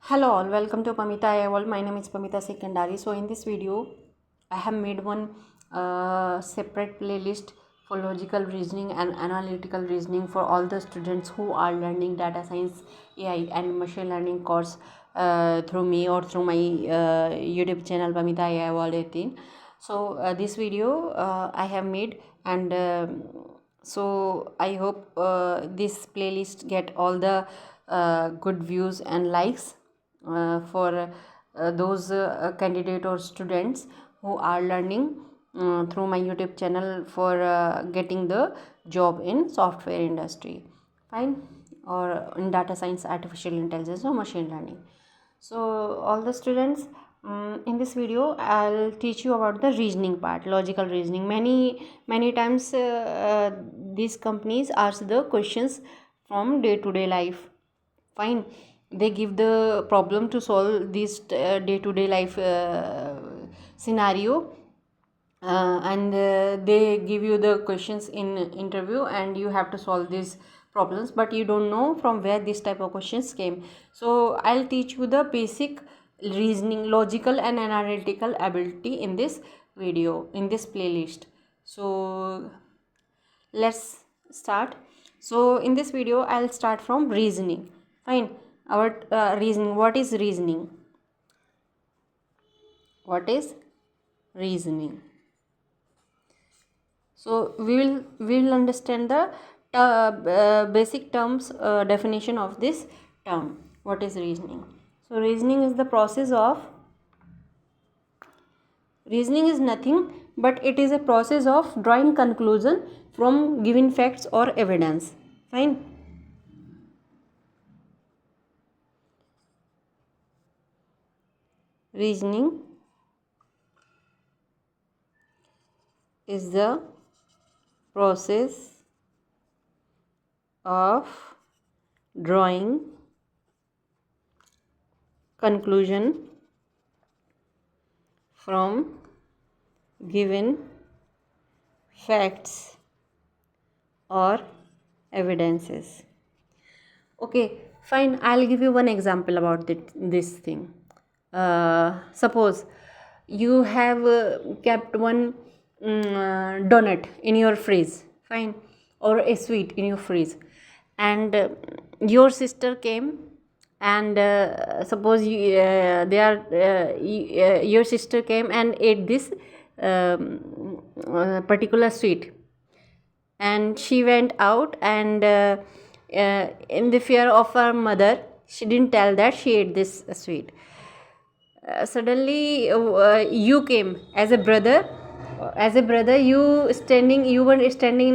Hello all, welcome to Pamita IIL. My name is Pamita Secondary. So in this video, I have made one separate playlist for logical reasoning and analytical reasoning for all the students who are learning data science, AI and machine learning course through me or through my YouTube channel Pamita IIL 18. So this video I have made, and so I hope this playlist get all the good views and likes for those candidate or students who are learning through my YouTube channel for getting the job in software industry, fine, or in data science, artificial intelligence or machine learning. So all the students, in this video I'll teach you about the reasoning part, logical reasoning. Many times these companies ask the questions from day-to-day life, fine. They give the problem to solve this day-to-day life scenario, and they give you the questions in interview and you have to solve these problems, but you don't know from where this type of questions came. So I'll teach you the basic reasoning, logical and analytical ability in this video, in this playlist. So let's start. So in this video I'll start from reasoning, fine. Our reasoning. What is reasoning? What is reasoning? So we will understand the basic terms, definition of this term. What is reasoning? So reasoning is the process of, reasoning is nothing but it is a process of drawing conclusion from given facts or evidence, fine. Reasoning is the process of drawing conclusion from given facts or evidences. Okay, fine. I'll give you one example about this thing. Suppose you have kept one donut in your fridge, fine, or a sweet in your fridge, and your sister came and suppose your sister came and ate this particular sweet, and she went out and in the fear of her mother she didn't tell that she ate this sweet. Suddenly you came as a brother, you were standing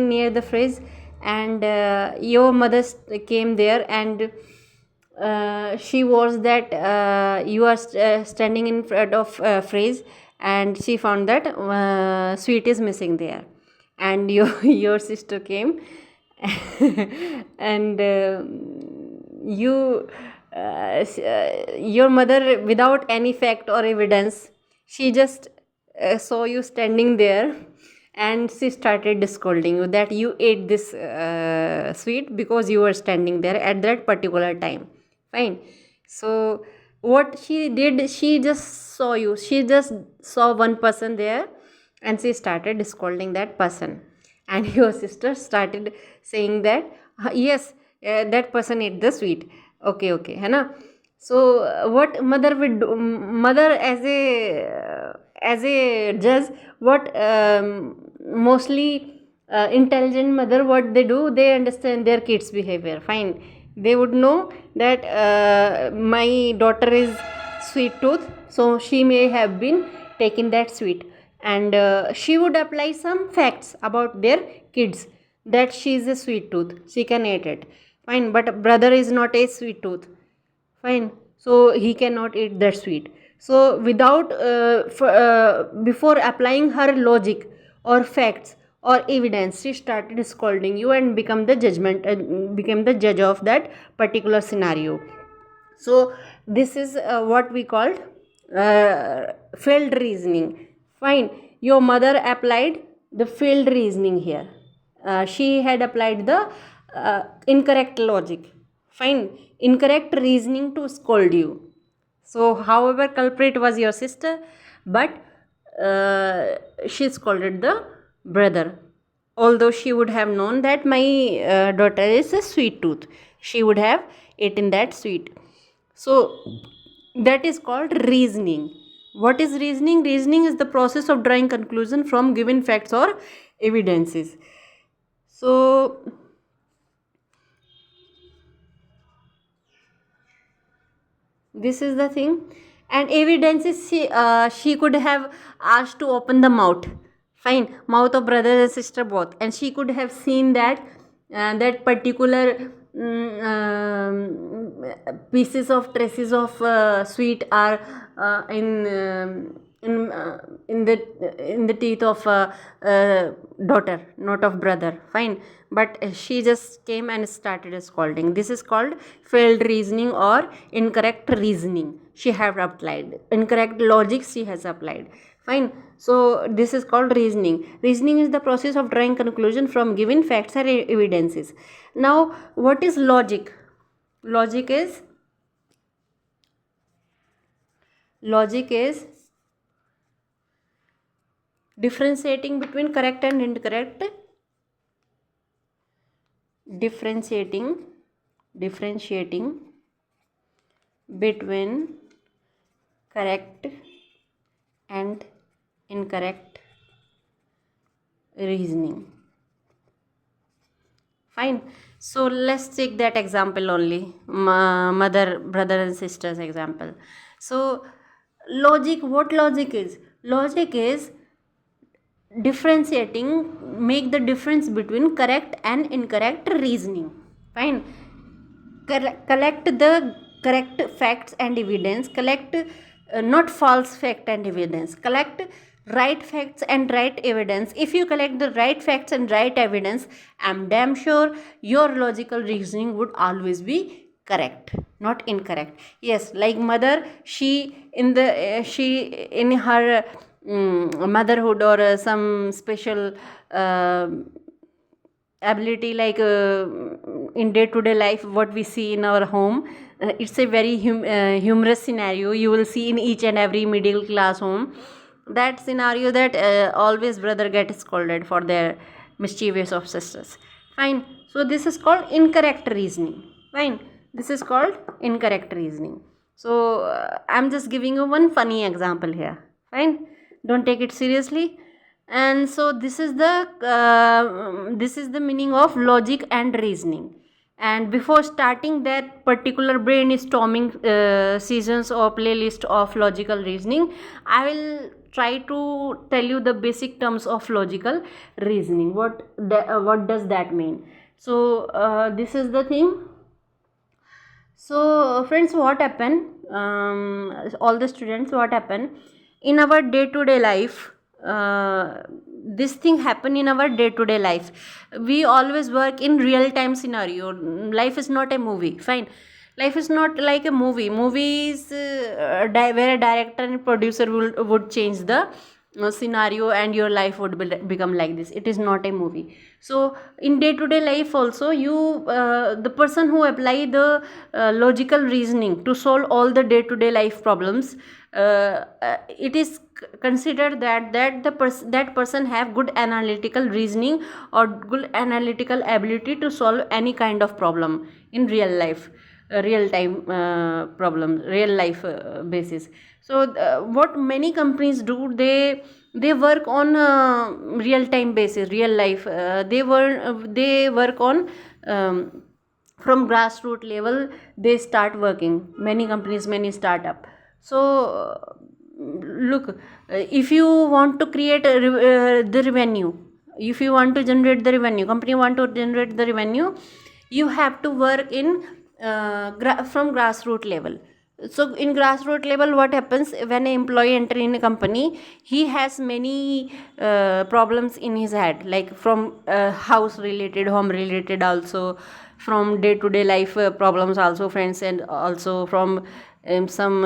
near the fridge, and your mother came there, and she was that you are standing in front of fridge, and she found that sweet is missing there, and your sister came and your mother, without any fact or evidence, she just saw you standing there, and she started scolding you that you ate this sweet because you were standing there at that particular time, fine. So what she did, she just saw you, she just saw one person there, and she started scolding that person, and your sister started saying that yes, that person ate the sweet. Okay है ना. So what mother would do, mother as a judge, what mostly intelligent mother, what they do, they understand their kids behavior, fine. They would know that my daughter is sweet tooth, so she may have been taking that sweet, and she would apply some facts about their kids, that she is a sweet tooth, she can eat it, fine. But brother is not a sweet tooth, fine, so he cannot eat that sweet. So without before applying her logic or facts or evidence, she started scolding you and became the judge of that particular scenario. So this is what we called failed reasoning, fine. Your mother applied the failed reasoning here. She had applied the incorrect logic, fine, incorrect reasoning to scold you. So however culprit was your sister, but she scolded the brother, although she would have known that my daughter is a sweet tooth, she would have eaten that sweet. So that is called reasoning. What is reasoning? Reasoning is the process of drawing conclusion from given facts or evidences. So this is the thing. And evidences, she could have asked to open the mouth, fine, mouth of brother and sister both, and she could have seen that that particular pieces of traces of sweet are in the teeth of daughter, not of brother, fine, but she just came and started scolding. This is called failed reasoning or incorrect reasoning. She have applied incorrect logic, she has applied, fine. So this is called reasoning. Reasoning is the process of drawing conclusion from given facts or evidences. Now what is logic? Logic is differentiating between correct and incorrect, differentiating between correct and incorrect reasoning, fine. So let's take that example only, mother, brother and sisters example. So logic, what logic is? Logic is differentiating, make the difference between correct and incorrect reasoning, fine. Collect the correct facts and evidence, collect not false fact and evidence, collect right facts and right evidence. If you collect the right facts and right evidence, I'm damn sure your logical reasoning would always be correct, not incorrect. Yes, like mother, she in her motherhood or some special ability, like in day to day life, what we see in our home, it's a very humorous scenario you will see in each and every middle class home. That scenario, that always brother gets scolded for their mischievous of sisters, fine. So this is called incorrect reasoning, fine. This is called incorrect reasoning. So I'm just giving you one funny example here, fine, don't take it seriously. And so this is the meaning of logic and reasoning. And before starting that particular brainstorming seasons or playlist of logical reasoning, I will try to tell you the basic terms of logical reasoning. What does that mean? So this is the thing. So friends, what happen, all the students, what happen in our day-to-day life? This thing happen in our day-to-day life. We always work in real-time scenario. Life is not a movie, fine. Life is not like a movie is where a director and producer would change the scenario and your life would become like this. It is not a movie. So in day-to-day life also, you the person who apply the logical reasoning to solve all the day-to-day life problems, it is considered that that person have good analytical reasoning or good analytical ability to solve any kind of problem in real life, real time problem, real life basis. So what many companies do, they work on real time basis, real life, they work on from grassroots level. They start working, many companies, many startup. So look, if you want to create the revenue, if you want to generate the revenue, company want to generate the revenue, you have to work in from grassroots level. So in grassroots level, what happens when an employee enter in a company, he has many problems in his head, like from house related, home related, also from day to day life problems also, friends, and also from some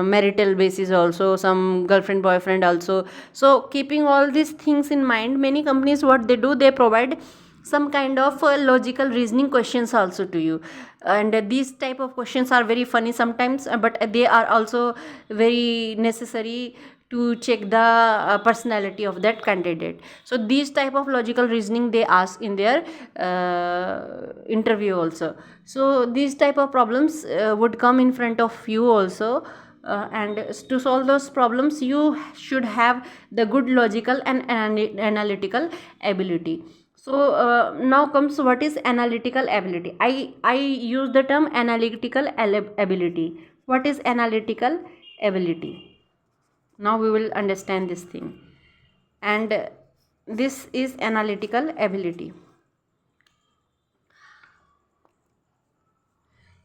marital basis, also some girlfriend boyfriend also. So keeping all these things in mind, many companies, what they do, they provide some kind of logical reasoning questions also to you. And these type of questions are very funny sometimes, but they are also very necessary to check the personality of that candidate. So these type of logical reasoning they ask in their interview also. So these type of problems would come in front of you also, and to solve those problems you should have the good logical and analytical ability. So now comes what is analytical ability. I use the term analytical ability. What is analytical ability? Now we will understand this thing. And this is analytical ability.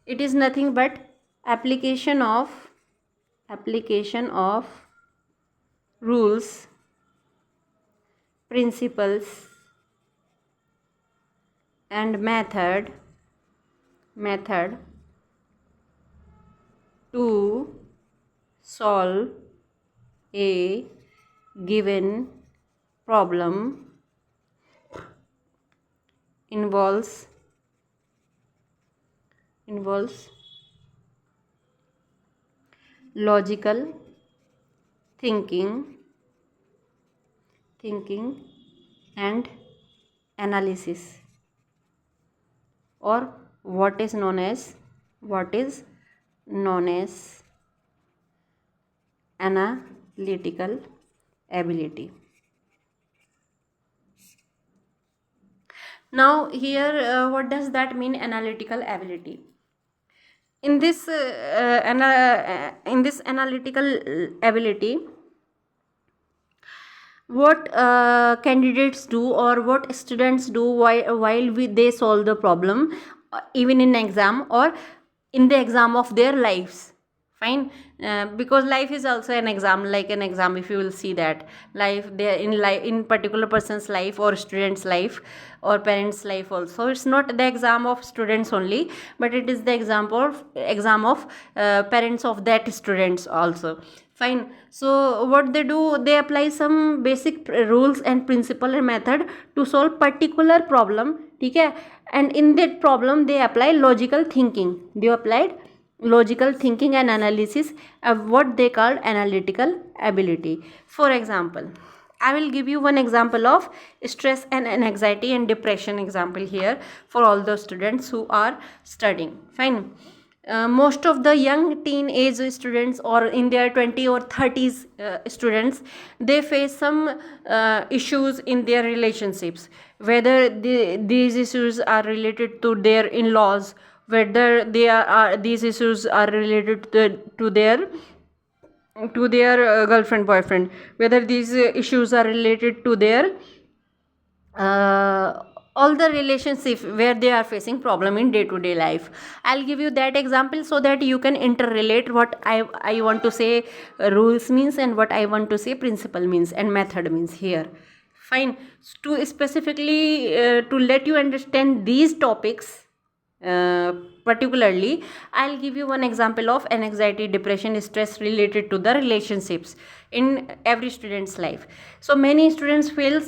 It is nothing but application of rules, principles and method to solve a given problem. Involves logical thinking and analysis, or what is known as analytical ability. Now here what does that mean, analytical ability? In this analytical ability, what candidates do or what students do while they solve the problem, even in exam or in the exam of their lives. Fine. Because life is also an exam, like an exam. If you will see that life there in particular person's life or student's life or parents' life also, it's not the exam of students only, but it is the exam of parents of that students also. Fine. So what they do, they apply some basic rules and principle and method to solve particular problem. Okay, and in that problem they apply logical thinking. They applied logical thinking and analysis of what they called analytical ability. For example, I will give you one example of stress and anxiety and depression example here for all the students who are studying. Fine. Most of the young teenage students or in their 20 or 30s students, they face some issues in their relationships, whether these issues are related to their in-laws, whether these issues are related to their girlfriend, boyfriend, whether these issues are related to their all the relationship where they are facing problem in day-to-day life. I'll give you that example so that you can interrelate what I want to say rules means and what I want to say principle means and method means here. Fine. To specifically to let you understand these topics particularly, I'll give you one example of anxiety, depression, stress related to the relationships in every student's life. So many students face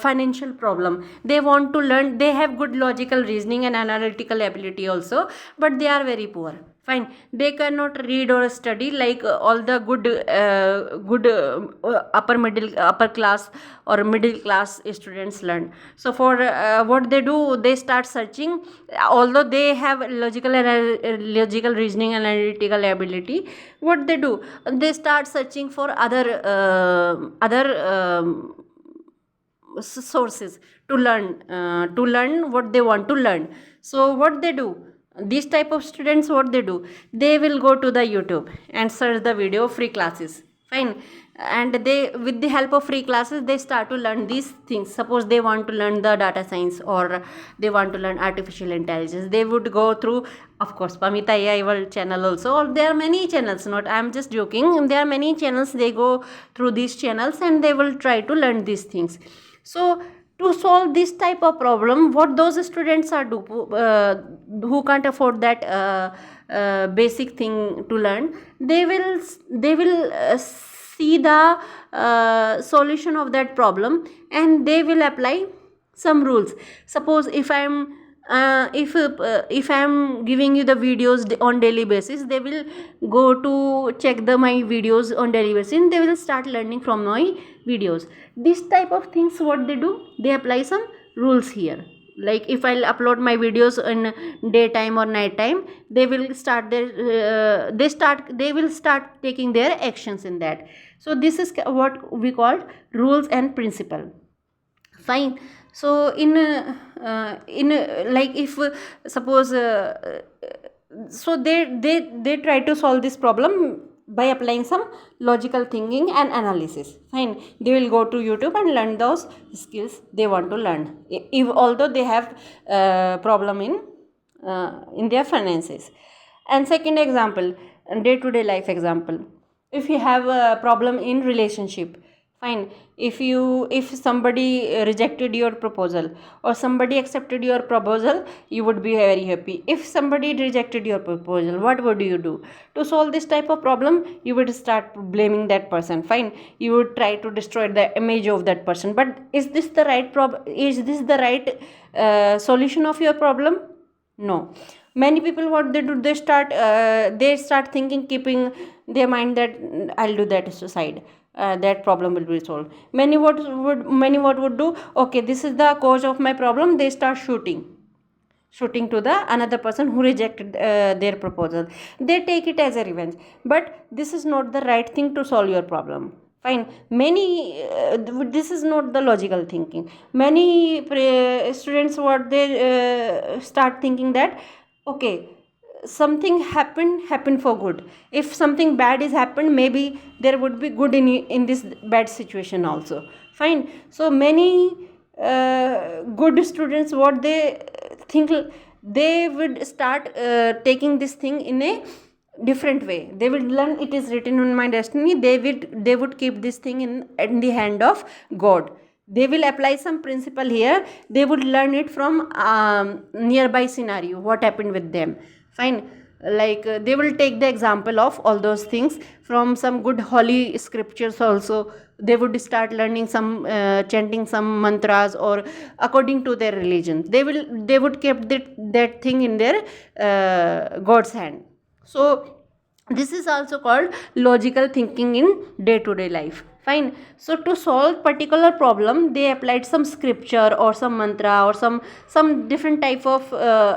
financial problem. They want to learn, they have good logical reasoning and analytical ability also, but they are very poor. Fine. They cannot read or study like all the good upper class or middle class students learn. So for what they do, they start searching. Although they have logical reasoning and analytical ability, what they do, they start searching for other sources to learn what they want to learn. So what they do, these type of students, what they do, they will go to the YouTube and search the video free classes. Fine. And they, with the help of free classes, they start to learn these things. Suppose they want to learn the data science or they want to learn artificial intelligence, they would go through, of course, Pamita AI World channel also, or there are many channels, not I'm just joking, there are many channels. They go through these channels and they will try to learn these things. So to solve this type of problem, what those students are do who can't afford that basic thing to learn, they will see the solution of that problem, and they will apply some rules. Suppose if I'm giving you the videos on daily basis, they will go to check my videos on daily basis, and they will start learning from my videos. This type of things, what they do, they apply some rules here. Like if I'll upload my videos in daytime or night time, they will start they will start taking their actions in that. So this is what we call rules and principle. Fine. So in like if suppose so they try to solve this problem by applying some logical thinking and analysis. Fine. They will go to YouTube and learn those skills they want to learn, if although they have problem in their finances. And second example, day to day life example, if you have a problem in relationship. Fine. If somebody rejected your proposal or somebody accepted your proposal, you would be very happy. If somebody rejected your proposal, what would you do? To solve this type of problem, you would start blaming that person. Fine. You would try to destroy the image of that person. But is this the right solution of your problem? No. Many people, what they do, they start thinking, keeping their mind that I'll do that suicide. That problem will be solved. Many what would do, okay, this is the cause of my problem, they start shooting to the another person who rejected their proposal. They take it as a revenge. But this is not the right thing to solve your problem. Fine. This is not the logical thinking. Many students, what they start thinking that, okay, something happened for good. If something bad is happened, maybe there would be good in this bad situation also. Fine. So many good students, what they think, they would start taking this thing in a different way. They will learn it is written in my destiny. They would keep this thing in the hand of God. They will apply some principle here. They would learn it from nearby scenario, what happened with them. Fine. Like they will take the example of all those things from some good holy scriptures also. They would start learning some chanting some mantras, or according to their religion, they would keep that thing in their God's hand. So this is also called logical thinking in day to day life. Fine. So to solve particular problem, they applied some scripture or some mantra or some different type of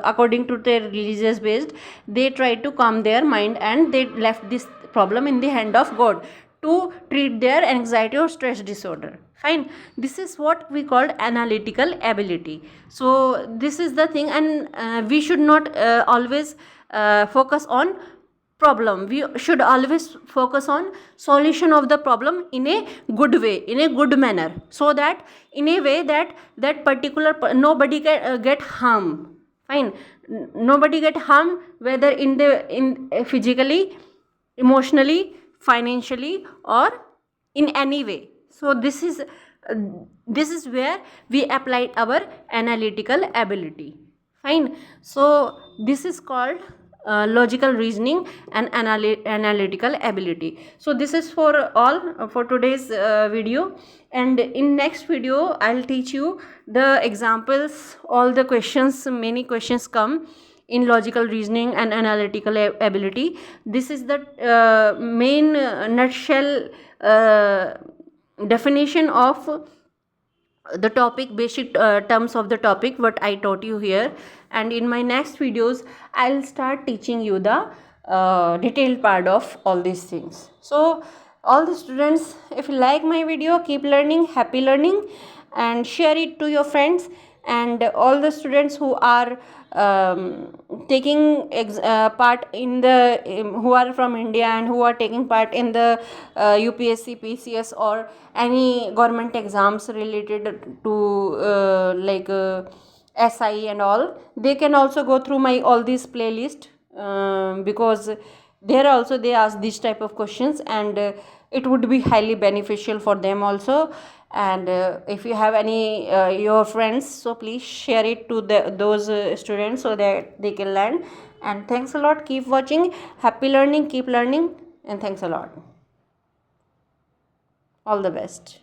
according to their religious based, they tried to calm their mind, and they left this problem in the hand of God to treat their anxiety or stress disorder. Fine. This is what we called analytical ability. So this is the thing, and we should not always focus on problem. We should always focus on solution of the problem in a good way, in a good manner, so that in a way that particular nobody can get harm. Fine. Nobody get harm, whether in physically, emotionally, financially, or in any way. So this is where we applied our analytical ability. Fine. So this is called logical reasoning and analytical ability. So this is for all for today's video, and in next video I'll teach you the examples, all the questions. Many questions come in logical reasoning and analytical ability. This is the main nutshell definition of the topic, basic terms of the topic what I taught you here. And in my next videos I'll start teaching you the detailed part of all these things. So all the students, if you like my video, keep learning, happy learning, and share it to your friends. And all the students who are taking part in the who are from India and who are taking part in the UPSC, PCS, or any government exams related to SI and all, they can also go through my all these playlist, because there also they ask this type of questions, and it would be highly beneficial for them also. And if you have any your friends, so please share it to those students, so that they can learn. And thanks a lot. Keep watching. Happy learning. Keep learning. And thanks a lot. All the best.